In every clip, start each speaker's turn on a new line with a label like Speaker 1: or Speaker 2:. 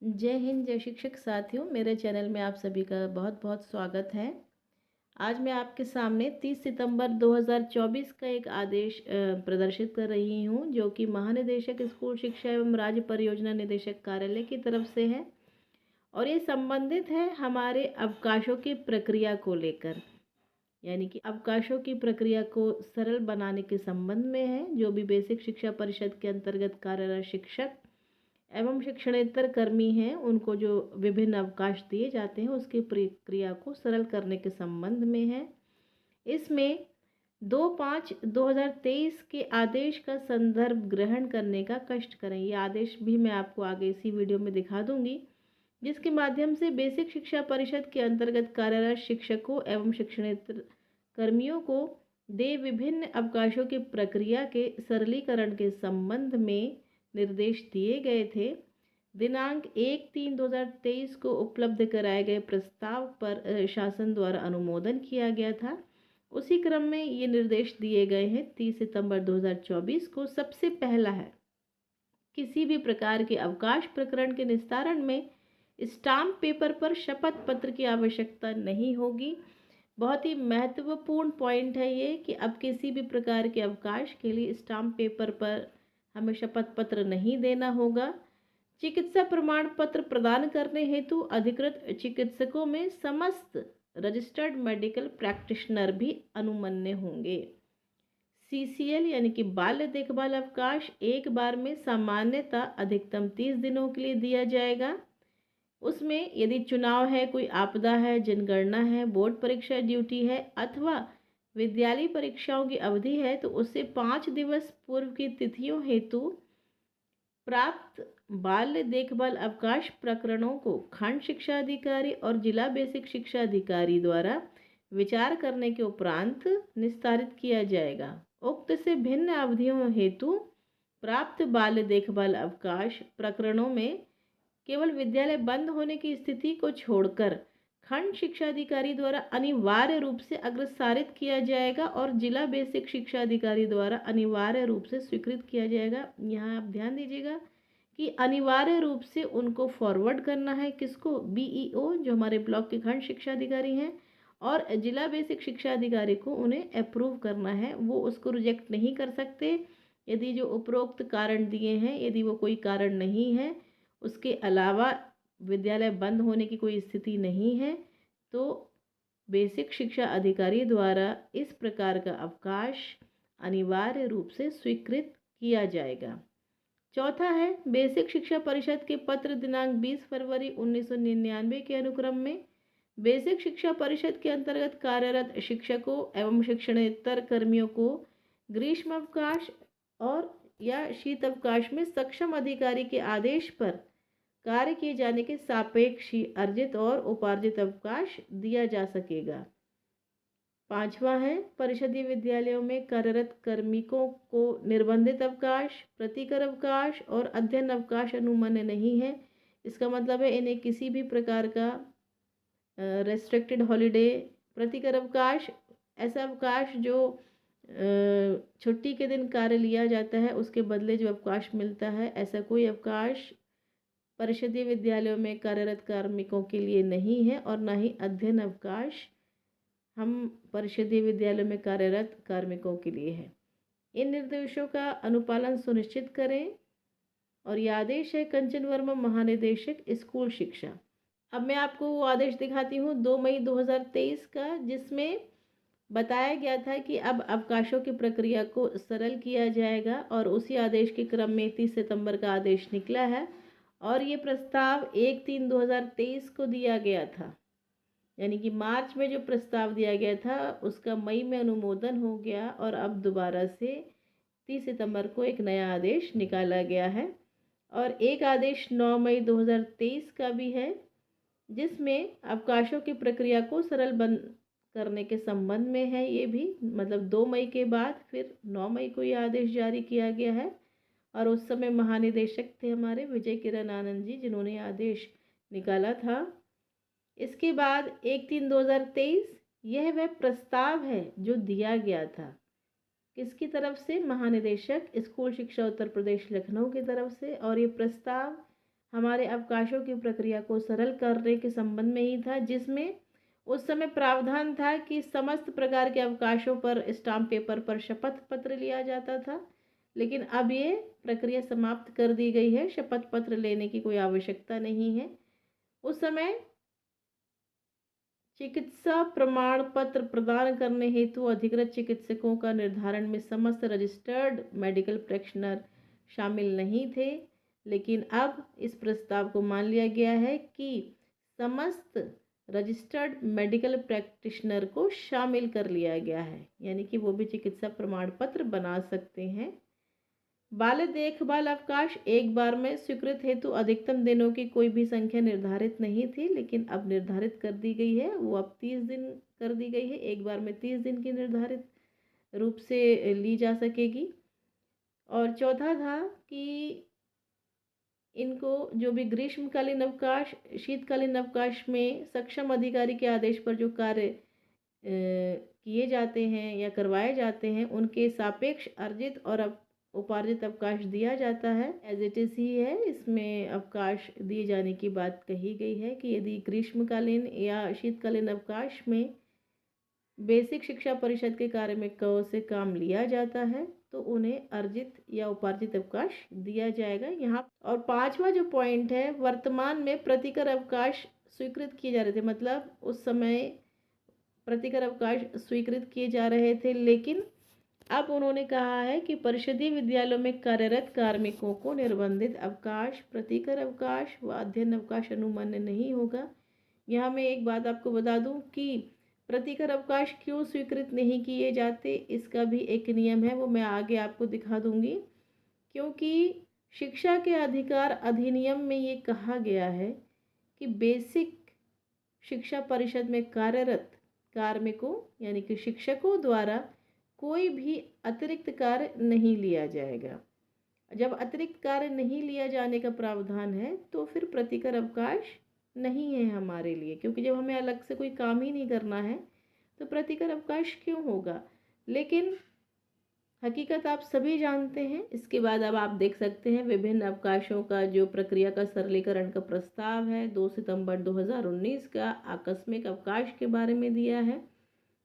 Speaker 1: जय हिंद, जय शिक्षक साथियों। मेरे चैनल में आप सभी का बहुत बहुत स्वागत है। आज मैं आपके सामने 30 सितंबर 2024 का एक आदेश प्रदर्शित कर रही हूं, जो कि महानिदेशक स्कूल शिक्षा एवं राज्य परियोजना निदेशक कार्यालय की तरफ से है और ये संबंधित है हमारे अवकाशों की प्रक्रिया को लेकर। यानी कि अवकाशों की प्रक्रिया को सरल बनाने के संबंध में है। जो भी बेसिक शिक्षा परिषद के अंतर्गत कार्यरत शिक्षक एवं शिक्षणेतर कर्मी हैं, उनको जो विभिन्न अवकाश दिए जाते हैं उसकी प्रक्रिया को सरल करने के संबंध में है। इसमें 2/5/2023 के आदेश का संदर्भ ग्रहण करने का कष्ट करें। ये आदेश भी मैं आपको आगे इसी वीडियो में दिखा दूंगी, जिसके माध्यम से बेसिक शिक्षा परिषद के अंतर्गत कार्यरत शिक्षकों एवं शिक्षणेतर कर्मियों को दे विभिन्न अवकाशों की प्रक्रिया के सरलीकरण के संबंध में निर्देश दिए गए थे। दिनांक 1/3/2023 को उपलब्ध कराए गए प्रस्ताव पर शासन द्वारा अनुमोदन किया गया था। उसी क्रम में ये निर्देश दिए गए हैं 30 सितंबर 2024 को। सबसे पहला है, किसी भी प्रकार के अवकाश प्रकरण के निस्तारण में स्टाम्प पेपर पर शपथ पत्र की आवश्यकता नहीं होगी। बहुत ही महत्वपूर्ण पॉइंट है ये कि अब किसी भी प्रकार के अवकाश के लिए स्टाम्प पेपर पर हमें शपथ पत्र नहीं देना होगा। चिकित्सा प्रमाण पत्र प्रदान करने हेतु अधिकृत चिकित्सकों में समस्त रजिस्टर्ड मेडिकल प्रैक्टिशनर भी अनुमन्य होंगे। सीसीएल यानी कि बाल्य देखभाल अवकाश एक बार में सामान्यतः अधिकतम 30 दिनों के लिए दिया जाएगा। उसमें यदि चुनाव है, कोई आपदा है, जनगणना है, बोर्ड परीक्षा ड्यूटी है अथवा विद्यालय परीक्षाओं की अवधि है, तो उससे 5 दिवस पूर्व की तिथियों हेतु प्राप्त बाल्य देखभाल अवकाश प्रकरणों को खंड शिक्षा अधिकारी और जिला बेसिक शिक्षा अधिकारी द्वारा विचार करने के उपरांत निस्तारित किया जाएगा। उक्त से भिन्न अवधियों हेतु प्राप्त बाल्य देखभाल अवकाश प्रकरणों में केवल विद्यालय बंद होने की स्थिति को छोड़कर खंड शिक्षा अधिकारी द्वारा अनिवार्य रूप से अग्रसारित किया जाएगा और जिला बेसिक शिक्षा अधिकारी द्वारा अनिवार्य रूप से स्वीकृत किया जाएगा। यहाँ आप ध्यान दीजिएगा कि अनिवार्य रूप से उनको फॉरवर्ड करना है, किसको? बीईओ, जो हमारे ब्लॉक के खंड शिक्षा अधिकारी हैं, और जिला बेसिक शिक्षा अधिकारी को उन्हें अप्रूव करना है। वो उसको रिजेक्ट नहीं कर सकते यदि जो उपरोक्त कारण दिए हैं, यदि वो कोई कारण नहीं है, उसके अलावा विद्यालय बंद होने की कोई स्थिति नहीं है, तो बेसिक शिक्षा अधिकारी द्वारा इस प्रकार का अवकाश अनिवार्य रूप से स्वीकृत किया जाएगा। चौथा है, बेसिक शिक्षा परिषद के पत्र दिनांक 20 फरवरी 1999 के अनुक्रम में बेसिक शिक्षा परिषद के अंतर्गत कार्यरत शिक्षकों एवं शिक्षणेतर कर्मियों को ग्रीष्म अवकाश और या शीत अवकाश में सक्षम अधिकारी के आदेश पर कार्य किए जाने के सापेक्ष ही अर्जित और उपार्जित अवकाश दिया जा सकेगा। पांचवा है, परिषदीय विद्यालयों में कार्यरत कार्मिकों को निर्बंधित अवकाश, प्रतिकर अवकाश और अध्ययन अवकाश अनुमन्य नहीं है। इसका मतलब है इन्हें किसी भी प्रकार का रेस्ट्रिक्टेड हॉलिडे, प्रतिकर अवकाश, ऐसा अवकाश जो छुट्टी के दिन कार्य लिया जाता है उसके बदले जो अवकाश मिलता है, ऐसा कोई अवकाश परिषदीय विद्यालयों में कार्यरत कार्मिकों के लिए नहीं है और न ही अध्ययन अवकाश हम परिषदीय विद्यालयों में कार्यरत कार्मिकों के लिए है। इन निर्देशों का अनुपालन सुनिश्चित करें। और यह आदेश है कंचन वर्मा, महानिदेशक स्कूल शिक्षा। अब मैं आपको वो आदेश दिखाती हूँ 2 मई 2023 का, जिसमें बताया गया था कि अब अवकाशों की प्रक्रिया को सरल किया जाएगा और उसी आदेश के क्रम में 30 सितंबर का आदेश निकला है और ये प्रस्ताव 1/3/2023 को दिया गया था। यानी कि मार्च में जो प्रस्ताव दिया गया था उसका मई में अनुमोदन हो गया और अब दोबारा से 30 सितंबर को एक नया आदेश निकाला गया है। और एक आदेश 9 मई 2023 का भी है, जिसमें अवकाशों की प्रक्रिया को सरल बंद करने के संबंध में है। ये भी मतलब 2 मई के बाद फिर 9 मई को ये आदेश जारी किया गया है और उस समय महानिदेशक थे हमारे विजय किरण आनंद जी, जिन्होंने आदेश निकाला था। इसके बाद 1/3/2023 यह वह प्रस्ताव है जो दिया गया था, किसकी तरफ से? महानिदेशक स्कूल शिक्षा उत्तर प्रदेश लखनऊ की तरफ से। और ये प्रस्ताव हमारे अवकाशों की प्रक्रिया को सरल करने के संबंध में ही था, जिसमें उस समय प्रावधान था कि समस्त प्रकार के अवकाशों पर स्टाम्प पेपर पर शपथ पत्र लिया जाता था। लेकिन अब ये प्रक्रिया समाप्त कर दी गई है, शपथ पत्र लेने की कोई आवश्यकता नहीं है। उस समय चिकित्सा प्रमाण पत्र प्रदान करने हेतु अधिकृत चिकित्सकों का निर्धारण में समस्त रजिस्टर्ड मेडिकल प्रैक्टिशनर शामिल नहीं थे, लेकिन अब इस प्रस्ताव को मान लिया गया है कि समस्त रजिस्टर्ड मेडिकल प्रैक्टिशनर को शामिल कर लिया गया है, यानी कि वो भी चिकित्सा प्रमाण पत्र बना सकते हैं। बाल देखभाल अवकाश एक बार में स्वीकृत हेतु अधिकतम दिनों की कोई भी संख्या निर्धारित नहीं थी, लेकिन अब निर्धारित कर दी गई है। वो अब 30 दिन कर दी गई है, एक बार में 30 दिन की निर्धारित रूप से ली जा सकेगी। और चौथा था कि इनको जो भी ग्रीष्मकालीन अवकाश, शीतकालीन अवकाश में सक्षम अधिकारी के आदेश पर जो कार्य किए जाते हैं या करवाए जाते हैं, उनके सापेक्ष अर्जित और उपार्जित अवकाश दिया जाता है। एज इट इज़ ही है, इसमें अवकाश दिए जाने की बात कही गई है कि यदि ग्रीष्मकालीन या शीतकालीन अवकाश में बेसिक शिक्षा परिषद के कार्य में से काम लिया जाता है तो उन्हें अर्जित या उपार्जित अवकाश दिया जाएगा यहाँ। और पांचवा जो पॉइंट है, वर्तमान में प्रतिकर अवकाश स्वीकृत किए जा रहे थे, मतलब उस समय प्रतिकर अवकाश स्वीकृत किए जा रहे थे, लेकिन अब उन्होंने कहा है कि परिषदीय विद्यालयों में कार्यरत कार्मिकों को निर्बंधित अवकाश, प्रतिकर अवकाश व अध्ययन अवकाश अनुमान्य नहीं होगा। यहाँ मैं एक बात आपको बता दूं कि प्रतिकर अवकाश क्यों स्वीकृत नहीं किए जाते, इसका भी एक नियम है, वो मैं आगे आपको दिखा दूंगी। क्योंकि शिक्षा के अधिकार अधिनियम में ये कहा गया है कि बेसिक शिक्षा परिषद में कार्यरत कार्मिकों यानी कि शिक्षकों द्वारा कोई भी अतिरिक्त कार्य नहीं लिया जाएगा। जब अतिरिक्त कार्य नहीं लिया जाने का प्रावधान है तो फिर प्रतिकर अवकाश नहीं है हमारे लिए, क्योंकि जब हमें अलग से कोई काम ही नहीं करना है तो प्रतिकर अवकाश क्यों होगा। लेकिन हकीकत आप सभी जानते हैं। इसके बाद अब आप देख सकते हैं विभिन्न अवकाशों का जो प्रक्रिया का सरलीकरण का प्रस्ताव है 2 सितंबर 2019 का आकस्मिक अवकाश के बारे में दिया है,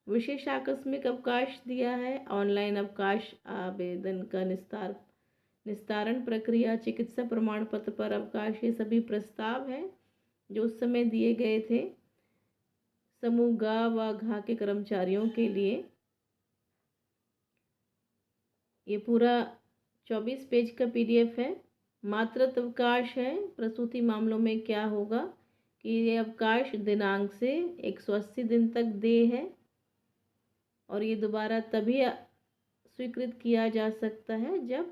Speaker 1: विशेष आकस्मिक अवकाश दिया है, ऑनलाइन अवकाश आवेदन का निस्तारण प्रक्रिया, चिकित्सा प्रमाण पत्र पर अवकाश, ये सभी प्रस्ताव हैं जो उस समय दिए गए थे समूह ग व घ के कर्मचारियों के लिए। ये पूरा 24 पेज का PDF है। मातृत्व अवकाश है, प्रसूति मामलों में क्या होगा कि ये अवकाश दिनांक से 180 दिन तक देय है और ये दोबारा तभी स्वीकृत किया जा सकता है जब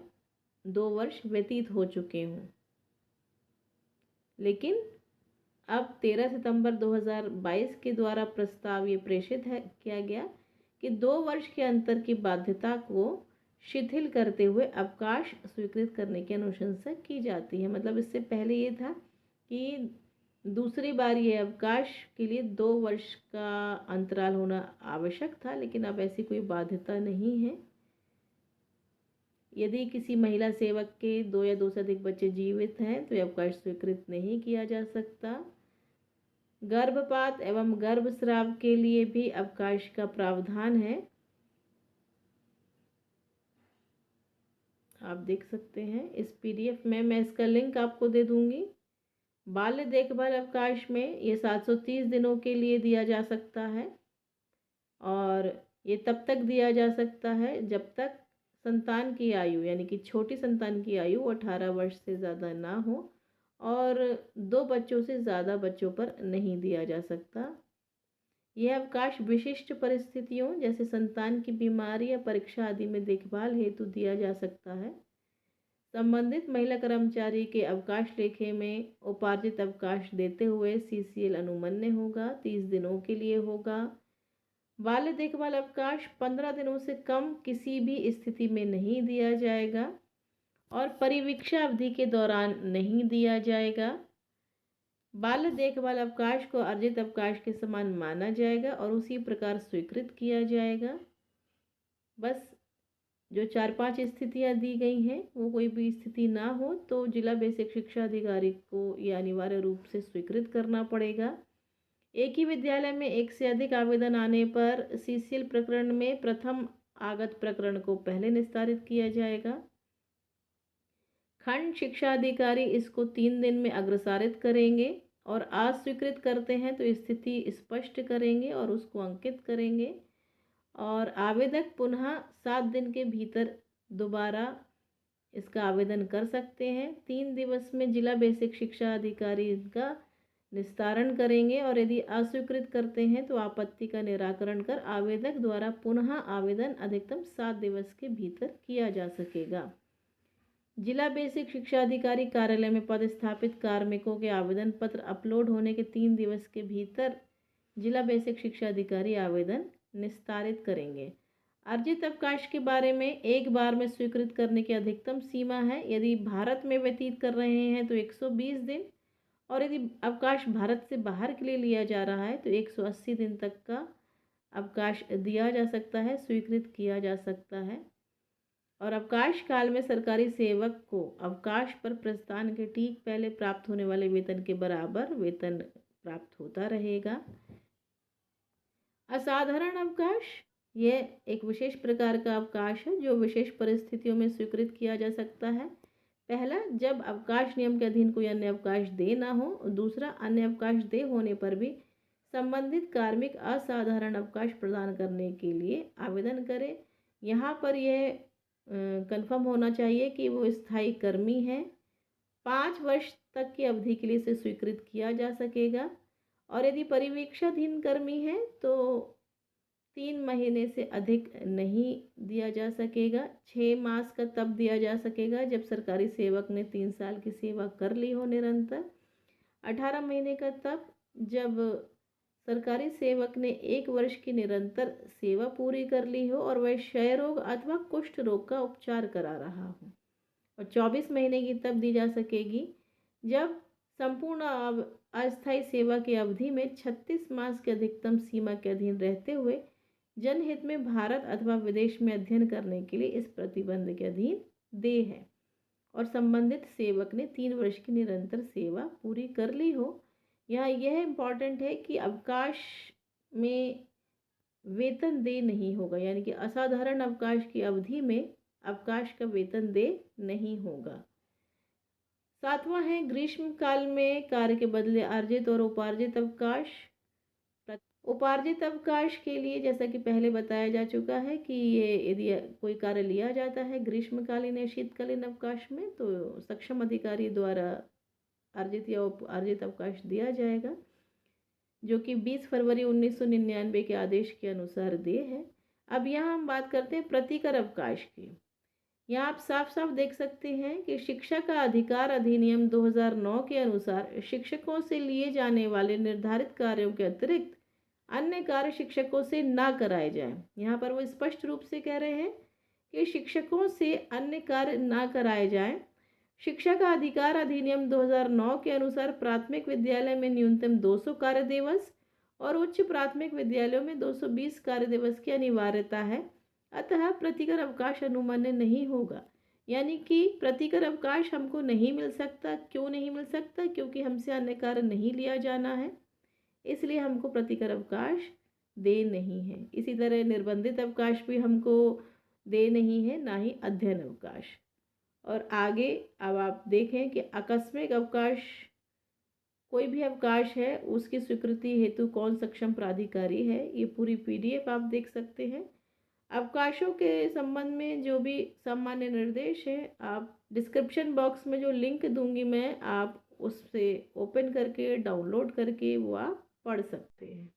Speaker 1: 2 वर्ष व्यतीत हो चुके हों। लेकिन अब 13 सितंबर 2022 के द्वारा प्रस्ताव ये प्रेषित है किया गया कि 2 वर्ष के अंतर की बाध्यता को शिथिल करते हुए अवकाश स्वीकृत करने की अनुशंसा की जाती है। मतलब इससे पहले ये था कि दूसरी बार ये अवकाश के लिए 2 वर्ष का अंतराल होना आवश्यक था, लेकिन अब ऐसी कोई बाध्यता नहीं है। यदि किसी महिला सेवक के 2 या 2 से अधिक बच्चे जीवित हैं तो यह अवकाश स्वीकृत नहीं किया जा सकता। गर्भपात एवं गर्भस्राव के लिए भी अवकाश का प्रावधान है, आप देख सकते हैं इस PDF में, मैं इसका लिंक आपको दे दूंगी। बाल्य देखभाल अवकाश में ये 730 दिनों के लिए दिया जा सकता है और ये तब तक दिया जा सकता है जब तक संतान की आयु यानी कि छोटी संतान की आयु 18 वर्ष से ज़्यादा ना हो और 2 बच्चों से ज़्यादा बच्चों पर नहीं दिया जा सकता। यह अवकाश विशिष्ट परिस्थितियों जैसे संतान की बीमारी या परीक्षा आदि में देखभाल हेतु दिया जा सकता है। संबंधित महिला कर्मचारी के अवकाश लेखे में उपार्जित अवकाश देते हुए CCL अनुमन्य होगा, 30 दिनों के लिए होगा। बाल्य देखभाल अवकाश 15 दिनों से कम किसी भी स्थिति में नहीं दिया जाएगा और परिवीक्षा अवधि के दौरान नहीं दिया जाएगा। बाल्य देखभाल अवकाश को अर्जित अवकाश के समान माना जाएगा और उसी प्रकार स्वीकृत किया जाएगा। बस जो 4-5 स्थितियां दी गई हैं वो कोई भी स्थिति ना हो तो जिला बेसिक शिक्षा अधिकारी को ये अनिवार्य रूप से स्वीकृत करना पड़ेगा। एक ही विद्यालय में एक से अधिक आवेदन आने पर सीसीएल प्रकरण में प्रथम आगत प्रकरण को पहले निस्तारित किया जाएगा। खंड शिक्षा अधिकारी इसको 3 दिन में अग्रसारित करेंगे और अस्वीकृत करते हैं तो स्थिति स्पष्ट करेंगे और उसको अंकित करेंगे और आवेदक पुनः 7 दिन के भीतर दोबारा इसका आवेदन कर सकते हैं। 3 दिवस में जिला बेसिक शिक्षा अधिकारी इसका निस्तारण करेंगे और यदि अस्वीकृत करते हैं तो आपत्ति का निराकरण कर आवेदक द्वारा पुनः आवेदन अधिकतम 7 दिवस के भीतर किया जा सकेगा। जिला बेसिक शिक्षा अधिकारी कार्यालय में पदस्थापित कार्मिकों के आवेदन पत्र अपलोड होने के 3 दिवस के भीतर जिला बेसिक शिक्षा अधिकारी आवेदन निस्तारित करेंगे। अर्जित अवकाश के बारे में एक बार में स्वीकृत करने की अधिकतम सीमा है। यदि भारत में व्यतीत कर रहे हैं तो 120 दिन और यदि अवकाश भारत से बाहर के लिए लिया जा रहा है तो 180 दिन तक का अवकाश दिया जा सकता है, स्वीकृत किया जा सकता है। और अवकाश काल में सरकारी सेवक को अवकाश पर प्रस्थान के ठीक पहले प्राप्त होने वाले वेतन के बराबर वेतन प्राप्त होता रहेगा। असाधारण अवकाश यह एक विशेष प्रकार का अवकाश है जो विशेष परिस्थितियों में स्वीकृत किया जा सकता है। पहला, जब अवकाश नियम के अधीन कोई अन्य अवकाश दे ना हो। दूसरा, अन्य अवकाश दे होने पर भी संबंधित कार्मिक असाधारण अवकाश प्रदान करने के लिए आवेदन करे। यहाँ पर यह कंफर्म होना चाहिए कि वो स्थायी कर्मी है। 5 वर्ष तक की अवधि के लिए इसे स्वीकृत किया जा सकेगा और यदि परिवीक्षाधीन कर्मी है तो 3 महीने से अधिक नहीं दिया जा सकेगा। 6 मास का तब दिया जा सकेगा जब सरकारी सेवक ने 3 साल की सेवा कर ली हो निरंतर। 18 महीने का तब जब सरकारी सेवक ने 1 वर्ष की निरंतर सेवा पूरी कर ली हो और वह क्षय रोग अथवा कुष्ठ रोग का उपचार करा रहा हो। और 24 महीने की तब दी जा सकेगी जब संपूर्ण अस्थायी सेवा की अवधि में 36 मास के अधिकतम सीमा के अधीन रहते हुए जनहित में भारत अथवा विदेश में अध्ययन करने के लिए इस प्रतिबंध के अधीन दे है और संबंधित सेवक ने 3 वर्ष की निरंतर सेवा पूरी कर ली हो। यहाँ यह इम्पॉर्टेंट है कि अवकाश में वेतन दे नहीं होगा, यानी कि असाधारण अवकाश की अवधि में अवकाश का वेतन दे नहीं होगा। 7वां है ग्रीष्म काल में कार्य के बदले अर्जित और उपार्जित अवकाश। उपार्जित अवकाश के लिए जैसा कि पहले बताया जा चुका है कि ये यदि कोई कार्य लिया जाता है ग्रीष्मकालीन या शीतकालीन अवकाश में तो सक्षम अधिकारी द्वारा अर्जित या उपार्जित अवकाश दिया जाएगा, जो कि 20 फरवरी 1999 के आदेश के अनुसार दे है। अब यहाँ हम बात करते हैं प्रतिकर अवकाश की। यहाँ आप साफ साफ देख सकते हैं कि शिक्षा का अधिकार अधिनियम 2009 के अनुसार शिक्षकों से लिए जाने वाले निर्धारित कार्यों के अतिरिक्त अन्य कार्य शिक्षकों से ना कराए जाएं। यहाँ पर वो स्पष्ट रूप से कह रहे हैं कि शिक्षकों से अन्य कार्य ना कराए जाएं। शिक्षा का अधिकार अधिनियम 2009 के अनुसार प्राथमिक विद्यालय में न्यूनतम 200 कार्य दिवस और उच्च प्राथमिक विद्यालयों में 220 कार्य दिवस की अनिवार्यता है। अतः प्रतिकर अवकाश अनुमान्य नहीं होगा, यानी कि प्रतिकर अवकाश हमको नहीं मिल सकता। क्यों नहीं मिल सकता? क्योंकि हमसे अन्य कार्य नहीं लिया जाना है, इसलिए हमको प्रतिकर अवकाश दे नहीं है। इसी तरह निर्बंधित अवकाश भी हमको दे नहीं है, ना ही अध्ययन अवकाश। और आगे अब आप देखें कि आकस्मिक अवकाश, कोई भी अवकाश है उसकी स्वीकृति हेतु कौन सक्षम प्राधिकारी है, ये पूरी PDF आप देख सकते हैं। अवकाशों के संबंध में जो भी सामान्य निर्देश है आप डिस्क्रिप्शन बॉक्स में जो लिंक दूंगी मैं, आप उससे ओपन करके डाउनलोड करके वो आप पढ़ सकते हैं।